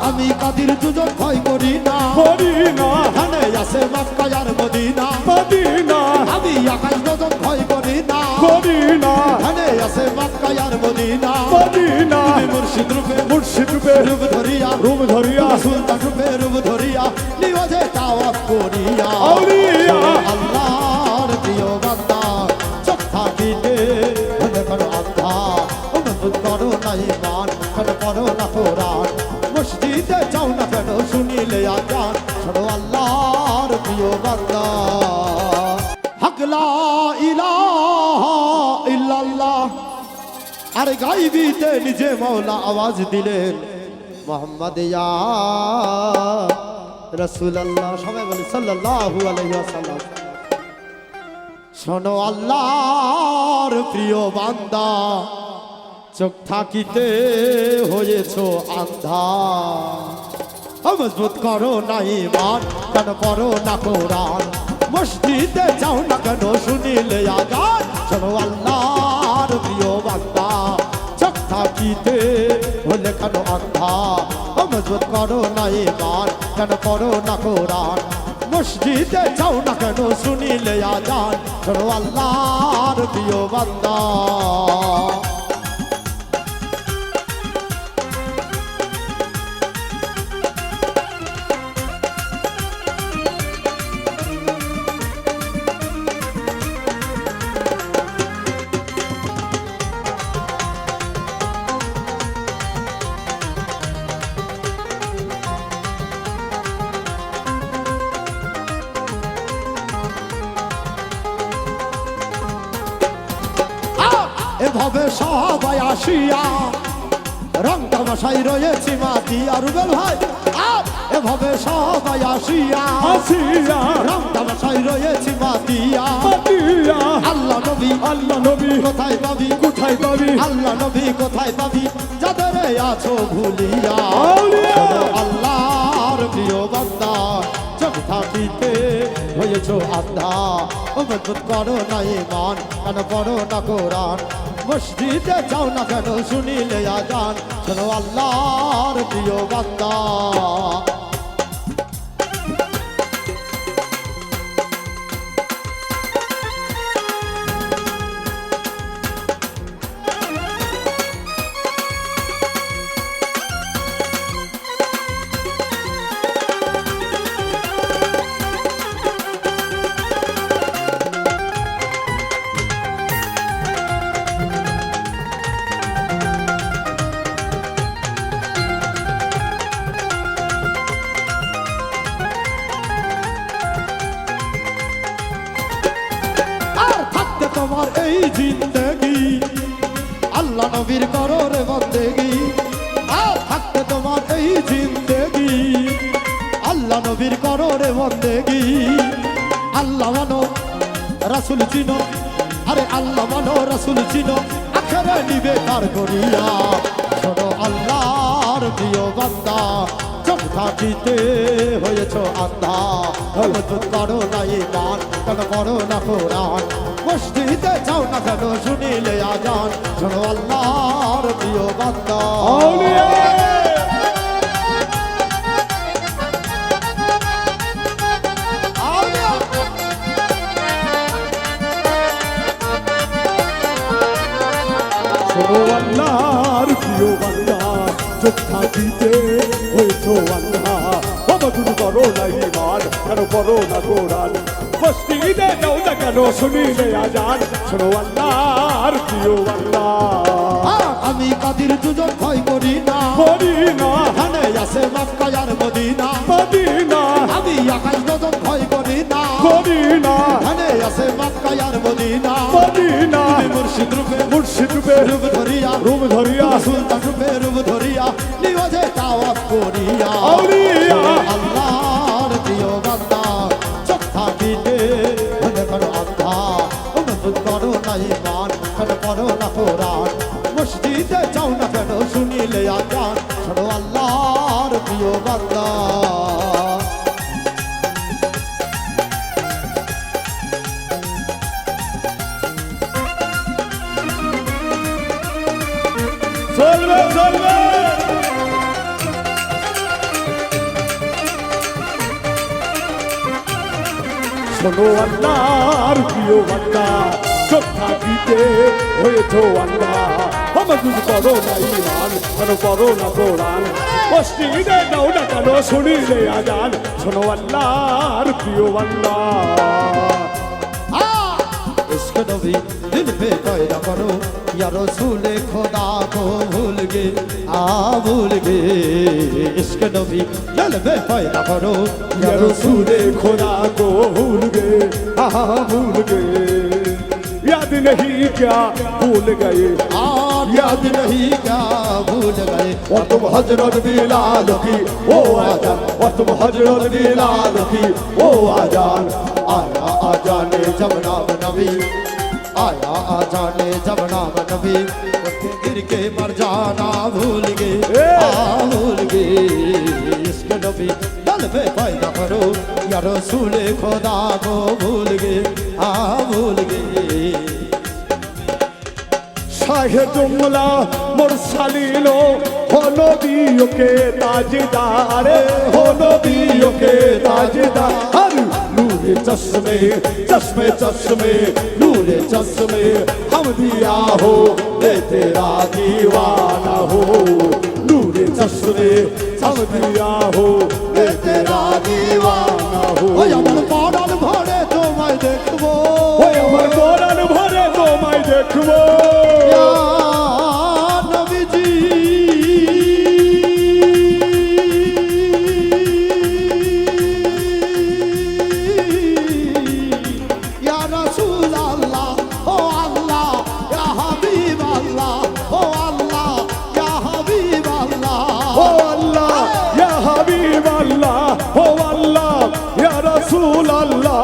আমি কাদির দুজন ভয় করি না এখানে আছে মক্কা আর মদিনা আমি আকাশ দুজন ভয় করি না এখানে আছে মক্কা আর মদিনা মুর্শিদ রূপে রূপ ধরিয়া সুলতান রূপে রূপ ধরিয়া নিওয়াজে তাওয়াফ করিয়া আল্লাহর প্রিয় বান্দা চোখ থাকিতে হলে করো আন্ধা অনুভূত করো না ঈমান কেন করো না কোরআন মসজিদে যাও না কেন শুনিলে আজান শোনো আল্লাহর প্রিয় বান্দা হক লা ইলাহা ইল্লাল্লাহ আর গাইবিতে নিজে মওলা আওয়াজ দিলেন মুহাম্মদ ইয়া রাসূলুল্লাহ সবাই বলে সাল্লাল্লাহু আলাইহি ওয়াসাল্লাম শোনো আল্লাহর প্রিয় বান্দা চোখ থাকিতে হয়েছো আন্ধা মজবুত করো না ঈমান কেন করো না কোরআন মসজিদে যাও না কেন শুনিলে আজান শোনো আল্লাহর প্রিয় বান্দা চোখ থাকিতে হলে কেন আন্ধা মজবুত করো না ঈমান কেন করো না কোরআন মসজিদে যাও না কেন শুনিলে আজান শোনো আল্লাহর প্রিয় বান্দা এভাবে সবাই আসিয়া রং তামাশাই রয়েছি মাতিয়া রুবেল ভাই এভাবে সবাই আসিয়া রং তামাশাই রয়েছি মাতিয়া আল্লাহ নবী কোথায় পাবি আল্লাহ নবী কোথায় পাবি যাদের আছো ভুলিয়া আল্লাহর প্রিয় বান্দা চোখ থাকিতে হয়েছো আন্ধা মজবুত করো না ঈমান কেন করো না কোরআন মসজিদে যাও না কেন শুনিলে আজান শোনো আল্লাহর প্রিয় বান্দা তোমার এই জিন্দেগি আল্লাহ নবীর করো রে বন্দেগি আর থাকতে তোমার এই জিন্দেগি আল্লাহ নবীর করো রে বন্দেগি আল্লাহ মানো রাসূল চিনো আরে আল্লাহ মানো রাসূল চিনো আখেরে নিবে কার করিয়া শোনো আল্লাহর প্রিয় বান্দা চোখ থাকিতে হয়েছো আন্ধা মজবুত করো না ঈমান কেন করো না কোরআন মসজিদে যাও না কেন শুনিলে আজান শোনো আল্লাহর প্রিয় বান্দা শোনো আল্লাহর প্রিয় বান্দা চোখ থাকিতে হয়েছো আন্ধা মজবুত করো না ঈমান কেন করো না কোরআন মসজিদে যাও না কেন শুনিলে আজান শোনো আল্লাহর প্রিয় বান্দা আমি কাদির দুজন ভয় করি না এখানে আছে মক্কা আর মদিনা আমি আকাশ দুজন ভয় করি না এখানে আছে মক্কা আর মদিনা মুর্শিদ রূপে রূপ ধরিয়া সুলতান রূপে রূপ ধরিয়া নিওয়াজে তাওয়াফ করিয়া আল্লাহর প্রিয় বান্দা চোখ থাকিতে হলে করো আন্ধা অনুভূত করো না ঈমান কেন করো না কোরআন মসজিদে যাও না কেন শুনিলে আজান শোনো আল্লাহর প্রিয় বান্দা চলবে শোনো আল্লাহর প্রিয় বান্দা চোখ থাকিতে হয়েছো আল্লাহ মজবুত করো না ইমান কেন করো না কোরআন মসজিদে দাও না কেন শুনিলে আজান শোনো আল্লাহর প্রিয় বান্দা इश्क नबी दिल पे पैदा करो या रसूल खुदा को भूल गए भूल गए इश्क नबी दिल पे पैदा करो या रसूल खुदा को भूल गए भूल गए याद नहीं क्या भूल गए याद नहीं क्या भूल गए और तुम हजरत बिलाल की ओ आजान और तुम हजरत बिलाल की ओ आजान आया आजाने जब नाम नबी आया आजाने जब नाम नबी गिर के मर जाना भूल गए भूल गए इश्क नबी दिल पे पैदा करो या रसूल खुदा को भूल गए भूल गए शाहे जुमला मुरसलीनो हो नबियों के ताजदार हो नबियों के ताजदार नूरे चश्मे चश्मे चश्मे नूरे चश्मे हम दिया हो ले तेरा दीवाना हो नूरे चश्मे हम दिया हो ले तेरा दीवाना हो ওই আমার পরাণ ভরে তোমায় দেখবো ওই আমার পরাণ ভরে তোমায় দেখবো ইয়া নবীজি ইয়া রাসূল আল্লাহ ও আল্লাহ ইয়া হাবিব আল্লাহ ও আল্লাহ ইয়া হাবিব আল্লাহ ও আল্লাহ ইয়া হাবিব আল্লাহ ও আল্লাহ ইয়া রাসূল আল্লাহ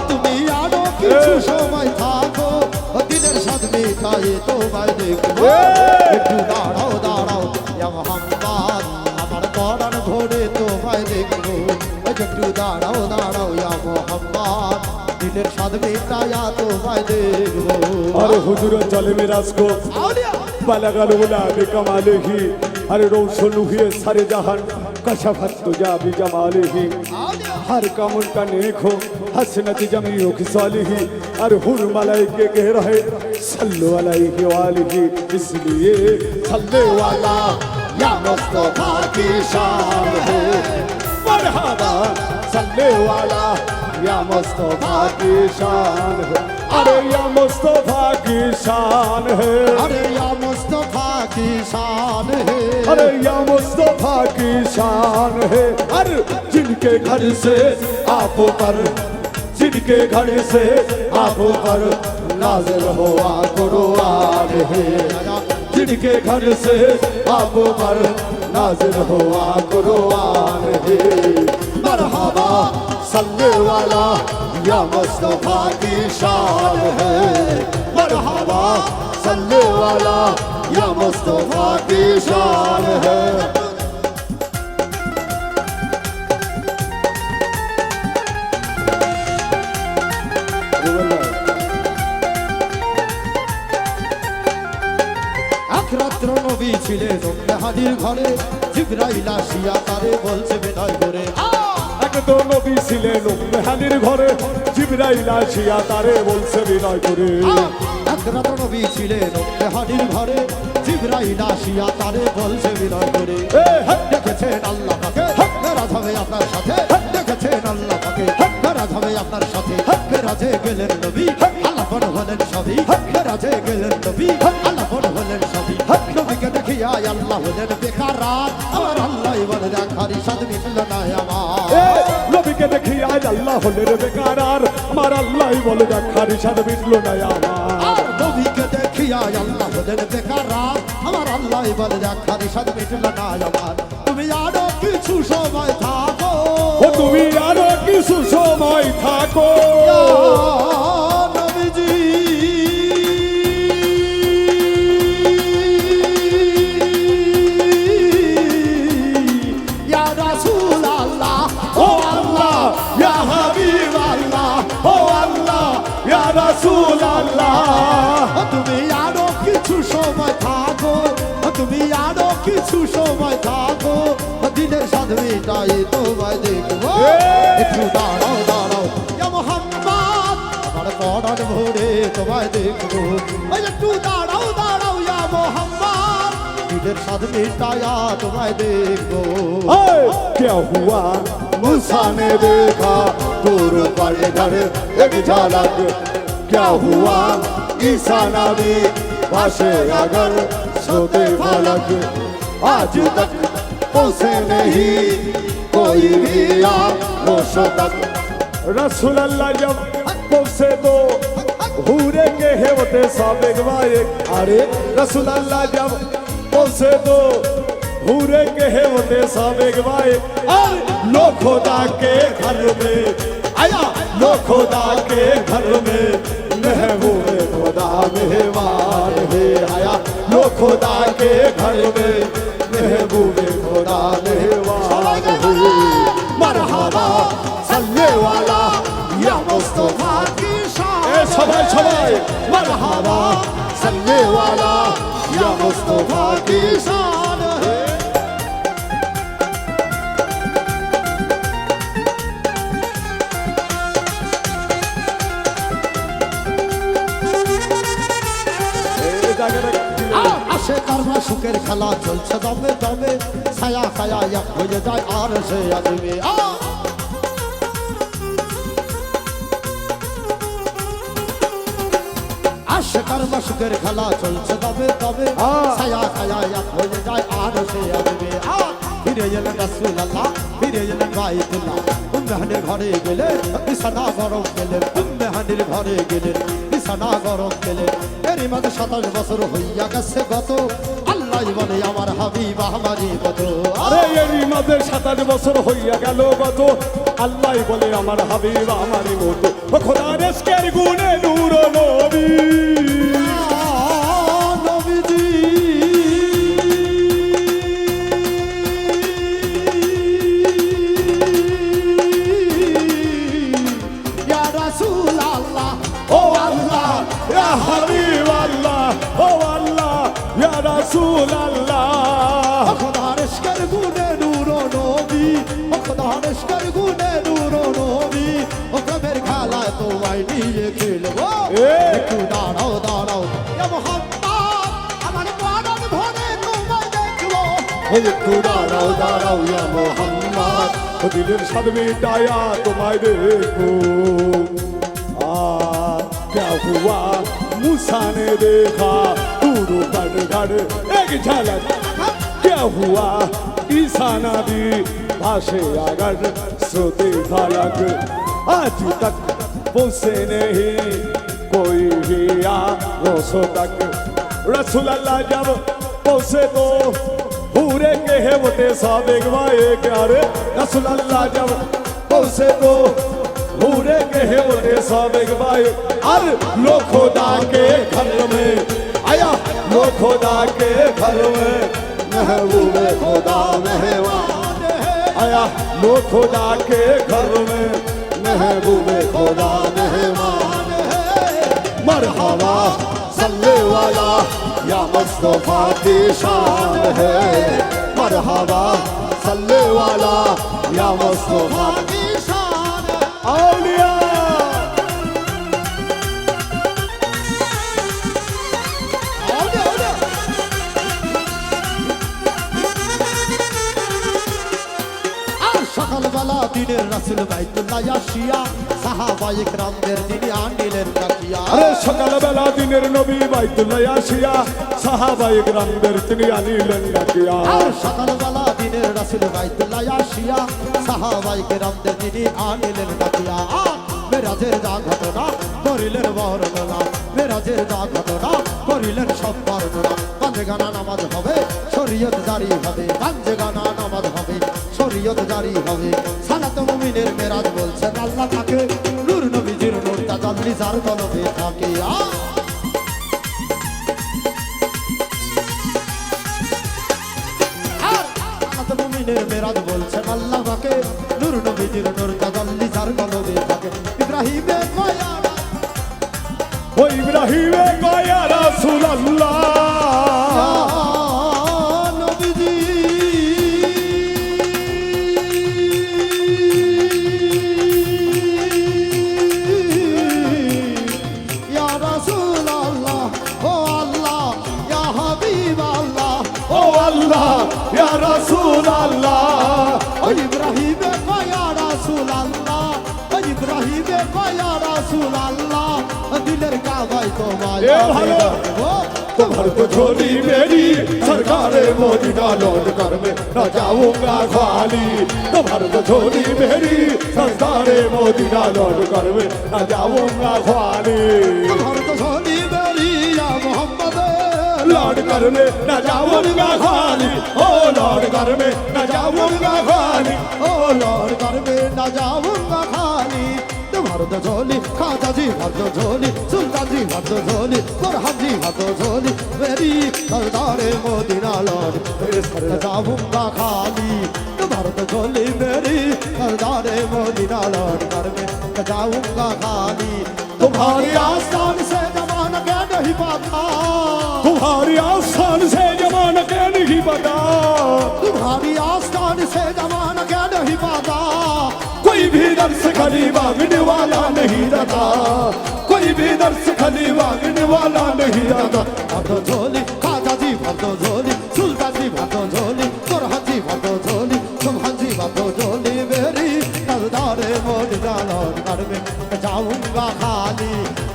তুমি আরো কিছু সময় থাকো দিনের স্বাদ মিঠাই তোমায় দেখবো একটু দাঁড়াও দাঁড়াও ইয়া মুহাম্মদ আমার পরাণ ভরে তোমায় দেখবো একটু দাঁড়াও দাঁড়াও ইয়া মুহাম্মদ দিনের স্বাদ মিঠাইয়া তোমায় দেখবো अरे हुजूर चले मिराज को बलगल उला बिकमालिही अरे रोशन हुए सारे जहान कशफत तुजा बिजमालिही हर काम उनका नेक हो हसनत जमी हो खिसालिही अरे हुर मलाइके कह रहे सल्लु अलैहि वालिही इसलिए सल्ले वाला या मुस्तफा की शान है मरहबा सल्ले वाला या मुस्तफा की शान है अरे या मुस्तफा की शान है अरे या मुस्तफा की शान है अरे या मुस्तफा की शान है अरे जिनके घर से आप पर जिनके घर से आप पर नाज़िल हुआ कुरान है जिनके घर से आप पर नाज़िल हुआ कुरान है मरहबा सल्ले वाला या मुस्तफा की शान है मरहबा सल्ले वाला या मुस्तफा की शान है একরাত্র নবী ছিলেন হাদির ঘরে জিবরাইল আসিয়া তারে বলছে বিনয় করে এক তো নবী ছিলেন মেহানির ঘরে জিবরাইল আসিয়া তারে বলছে বিনয় করে একরাত্র নবী ছিলেন হাদির ঘরে জিবরাইল আসিয়া তারে বলছে বিনয় করে দেখেছেন আল্লাহ পাকে মেরাজ হবে আপনার সাথে দেখেছেন আল্লাহ পাকে মেরাজ হবে আপনার সাথে মেরাজে গেলেন নবী আল্লাহ বড় হলেন সবই মেরাজে গেলেন নবী আল্লাহ বড় হলেন সবই নবীকে দেখিয়া আল্লাহ হলেন বেকার রাত আমার আল্লাহ বলে দেখারি সাদ মিটল না আমার নবীকে দেখি আজ আল্লাহ হলেন বেকার আর আমার আল্লাহ বলে দেখারি সাদ মিটলো না আমার নবীকে দেখিয়া আল্লাহ হলেন বেকার রাত আমার আল্লাহ বলে দেখারি সাদ মিটল না আমার তুমি আরো কিছু সময় থাকো ও তুমি আরো কিছু সময় থাকো নবীজি ইয়া রাসূল আল্লাহ ও আল্লাহ ইয়া হাবিব আল্লাহ ও আল্লাহ ইয়া রাসূল আল্লাহ তুমি আরো কিছু সময় থাকো তুমি আরো কিছু সময় থাকো দিনের স্বাদ মিটাই তোমায় দেখবো একটু দাঁড়াও দাঁড়াও ইয়া মুহাম্মদ ভরে তোমায় দেখবো ওই একটু দাঁড়াও দাঁড়াও ইয়া মোহাম্মদ ঈদের স্বাদ মিটায়া তোমায় দেখবো ओए, क्या हुआ मूसा ने देखा दूर पर घर एक झलक क्या हुआ ईसा नबी पाशे अगर सोते फलक आज तक पहुंचे नहीं कोई भी आरोशों तक रसूल अल्लाह जब पहुंचे तो हूरे के हेवते साबिक वाए अरे रसूल अल्लाह जब पहुंचे तो हूरे के हेवते साबिक वाए और लो खुदा के घर में आया लो खुदा के घर में महबूब खुदा मेहमान है आया लो खुदा के घर में महबूब खुदा मेहमान है मरहबा सल्ले वाला या मुस्तफा की शान ए सबाई सबाई मरहबा सल्ले वाला या मुस्तफा की शान है আসে কারমা সুখের খেলা চলছে দমে দমে ছায়া ছায়া এক হয়ে যায় আর সে আসবে আসে কারমা সুখের খেলা চলছে দমে দমে ছায়া ছায়া এক হয়ে যায় আর সে আসবে ফিরে এলেন রাসূলুল্লাহ ফিরে এলেন বাইতুল্লাহ উম্মেহানের ঘরে গেলেন বিছানা গরম গেলেন উম্মেহানের ঘরে গেলেন বিছানা গরম গেলেন এরই মাঝে 27 বছর হইয়া গেছে গত আল্লাহ বলে আমার হাবিব আমারই কত আরে এরই মাঝে 27 বছর হইয়া গেল গত আল্লাহ বলে আমার হাবিব আমারই মতো ও খোদার ইশকের গুণে নূর নবী নবীজি ইয়া রাসূলুল্লাহ ও আল্লাহ ইয়া হাবিব আল্লাহ ও আল্লাহ ইয়া রাসূল আল্লাহ খোদার ইশকের গুণে নূর নবী ও খোদার ইশকের গুণে নূর নবী ও প্রেমের খেলায় তোমায় নিয়ে খেলবো একটু দাঁড়াও দাঁড়াও ইয়া মুহাম্মদ আমার প্রাণ ভরে তোমায় দেখবো একটু দাঁড়াও দাঁড়াও ইয়া মোহাম্মদ ও দিলের স্বাদ মিটায়া তোমায় দেখবো क्या हुआ मूसा ने देखा दूर पर घर एक झलक क्या हुआ ईसा नबी भाषे अगर सोते फलक आज तक पहुंचे नहीं कोई भी आरोशों तक रसूल अल्लाह जब पहुंचे तो पूरे के हेवते साबिक वाए क्या रे रसूल अल्लाह जब पहुंचे तो पूरे के हेवते साबिक वाए और लो खुदा के घर में आया लो खुदा के घर में महबूब खुदा मेहमान आया लो खुदा के घर में महबूब खुदा मेहमान मरहबा सल्ले वाला या मुस्तफा की शान है मरहबा सल्ले वाला या मुस्तफा की शान औलिया সকালবেলা দিনের রাসূল বাইতুল্লাহ আসিয়া সাহাবায়ে কেরামদের তিনি আনিলেন ডাকিয়া আরে সকালবেলা দিনের নবী বাইতুল্লাহ আসিয়া সাহাবায়ে কেরামদের তিনি আনিলেন ডাকিয়া সকালবেলা দিনের রাসূল বাইতুল্লাহ আসিয়া সাহাবায়ে কেরামদের তিনি আনিলেন ডাকিয়া মেরাজের যা ঘটনা করিলেন বর্ণনা মেরাজের যা ঘটনা করিলেন সব বর্ণনা পাঁচে গানা নামাজ হবে শরীয়ত জারি হবে পাঁচে গানা নামাজ হবে শরীয়ত জারি হবে সালাত মুমিনের মেরাজ বলছেন আল্লাহ তাকে নূর নবীজির নূর তাজাল্লি যার কলবে থাকে সালাত মুমিনের মেরাজ বলছেন আল্লাহ তাকে নূর নবীজির নূর তাজাল্লি যার কলবে থাকে ইব্রাহিমে কয়া ও ইব্রাহিমে কয়া রাসূলুল্লাহ নবীজি রসুল আল্লাহ দিলের কাবাই তোমায় এ ভালো। तुम्हार तो झोली मेरी सरकार मोदीना लौट कर में न जाऊंगा खाली तुम्हार तो झोली मेरी सरकार मोदीना लौट कर में न जाऊंगा खाली तुम्हार तो झोली मेरी या मोहम्मद लौट कर में न जाऊंगा खाली ओ लौट कर में न जाऊंगा खाली ओ लौट कर में न जाऊंगा खाली तुम्हार तो झोली खाजा जी भर दो झोली सुल्तान जी भर दो झोली फरहाद जी भर दो झोली मेरी सरदारे मोदीना लौट कर जाऊंगा खाली तुम्हार तो झोली मेरी सरदारे मोदीना लौट कर में जाऊंगा खाली तुम्हारी आस्थान से जमाना क्या नहीं पाता तुम्हारी आस्थान से जमाना क्या नहीं पता तुम्हारी आस्थान से जमाना क्या नहीं पाता कोई भी दर्श खली मांगने वाला नहीं रहता कोई भी दर्श खली मांगने वाला नहीं रहता भर झोली खाजा जी भर दो झोली सुल्तान जी भर दो झोली फरहाद जी भर दो झोली सुभान जी भर दो झोली मेरी सरदारे मोदीना लौट कर में जाऊंगा खाली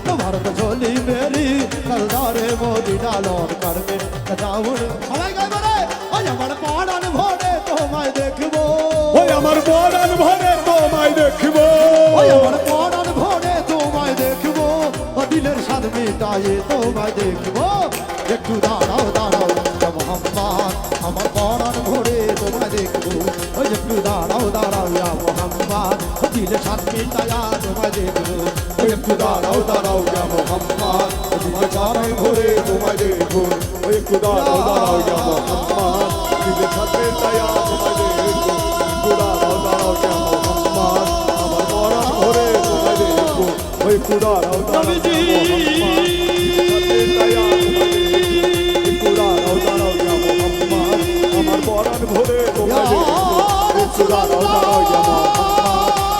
तुम्हार तो झोली मेरी सरदारे मोदीना लौट कर में जाऊंगा সবাই গাইবে রে ওই আমার পড়ান ভরে তোমায় দেখবো ওই আমার পরাণ ভরে তোমায় দেখবো ওই আমার পড়ান ভরে তোমায় দেখবো ও দিলের স্বাদ মেটায়ে তোমায় দেখবো একটু দাঁড়াও দাঁড়াও ইয়া মোহাম্মদ আমার পড়ান ভরে তোমায় দেখবো ওই একটু দাঁড়াও দাঁড়াও ইয়া মোহাম্মদ ও দিলের স্বাদ মেটায়া তোমায় দেখবো ওই একটু দাঁড়াও দাঁড়াও ইয়া মোহাম্মদ তোমার চারাই ভরে তোমায় দেখবো ওই একটু দাঁড়াও দাঁড়াও ইয়া মোহাম্মদ দিলের সাথে তায়া তোমায় দেখবো একটু দাঁড়াও দাঁড়াও ইয়া মোহাম্মদ আমার পরাণ ভরে তোমায় দেখবো ওই একটু দাঁড়াও দাঁড়াও ইয়া মোহাম্মদ আমার পরাণ ভরে তোমায় দেখবো একটু দাঁড়াও দাঁড়াও ইয়া মোহাম্মদ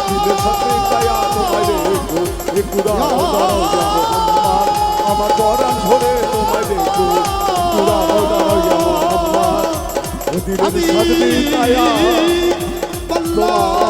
দিলের সাথে তায়া তোমায় দেখবো একটু দাঁড়াও দাঁড়াও ইয়া মোহাম্মদ আমার পরাণ ভরে তোমায় দেখবো একটু দাঁড়াও দাঁড়াও ইয়া মোহাম্মদ দিলের সাথে তায়া আল্লাহ